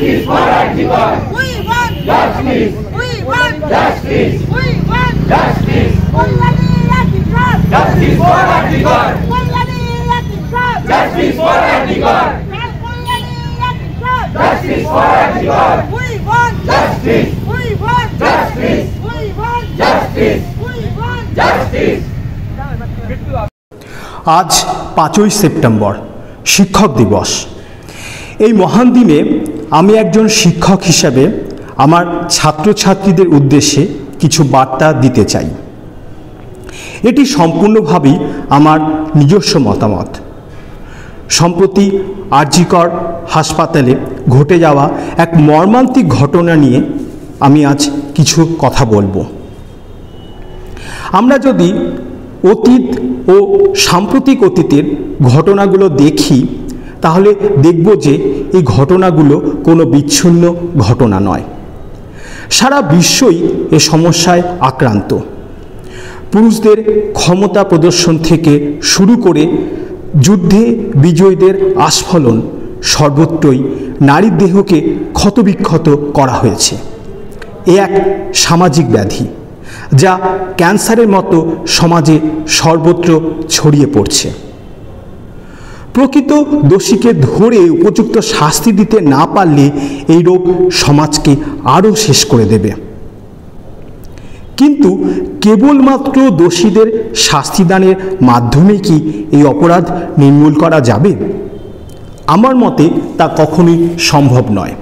Justice for Arjikar. We want justice. We want justice. We want justice. Justice for Arjikar. Justice for Arjikar. Justice for Arjikar. We want justice. We want justice. We want justice. We want justice. আজ 5ই September শিক্ষক দিবস। এই মহান দিনে আমি একজন শিক্ষক হিসেবে আমার ছাত্রছাত্রীদের উদ্দেশ্যে কিছু বার্তা দিতে চাই। এটি সম্পূর্ণভাবেই আমার নিজস্ব মতামত। সম্প্রতি আরজিকর হাসপাতালে ঘটে যাওয়া এক মর্মান্তিক ঘটনা নিয়ে আমি আজ কিছু কথা বলবো। আমরা যদি অতীত ও সাম্প্রতিক অতীতের ঘটনাগুলো দেখি তাহলে দেখব যে এই ঘটনাগুলো কোনো বিচ্ছিন্ন ঘটনা নয়। সারা বিশ্বই এ সমস্যায় আক্রান্ত। পুরুষদের ক্ষমতা প্রদর্শন থেকে শুরু করে যুদ্ধে বিজয়ীদের আস্ফলন সর্বত্রই নারীর দেহকে ক্ষতবিক্ষত করা হয়েছে। এ এক সামাজিক ব্যাধি যা ক্যান্সারের মতো সমাজে সর্বত্র ছড়িয়ে পড়ছে। প্রকৃত দোষীকে ধরে উপযুক্ত শাস্তি দিতে না পারলে এই রোগ সমাজকে আরও শেষ করে দেবে। কিন্তু কেবলমাত্র দোষীদের শাস্তিদানের মাধ্যমে কি এই অপরাধ নির্মূল করা যাবে? আমার মতে তা কখনোই সম্ভব নয়।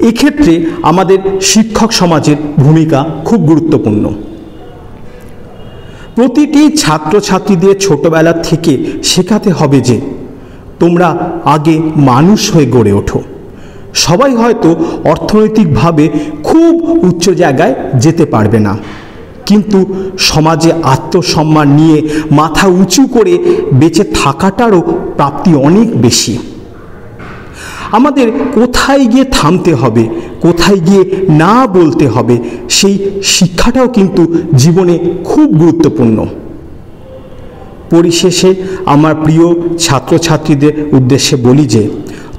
এক্ষেত্রে আমাদের শিক্ষক সমাজের ভূমিকা খুব গুরুত্বপূর্ণ। প্রতিটি ছাত্রছাত্রীদের ছোটবেলা থেকে শেখাতে হবে যে তোমরা আগে মানুষ হয়ে গড়ে ওঠো। সবাই হয়তো অর্থনৈতিকভাবে খুব উচ্চ জায়গায় যেতে পারবে না, কিন্তু সমাজে আত্মসম্মান নিয়ে মাথা উঁচু করে বেঁচে থাকাটারও প্রাপ্তি অনেক বেশি। আমাদের কোথায় গিয়ে থামতে হবে, কোথায় গিয়ে না বলতে হবে, সেই শিক্ষাটাও কিন্তু জীবনে খুব গুরুত্বপূর্ণ। পরিশেষে আমার প্রিয় ছাত্রছাত্রীদের উদ্দেশ্যে বলি যে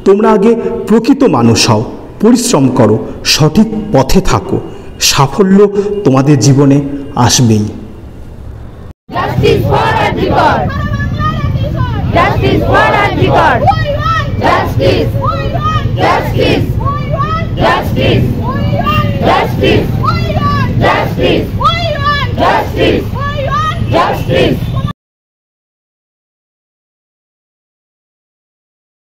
তোমরা আগে প্রকৃত মানুষ হও, পরিশ্রম করো, সঠিক পথে থাকো, সাফল্য তোমাদের জীবনে আসবেই। Justice for Arjikar. Justice for Arjikar. Justice. Justice. Justice. Justice. Justice.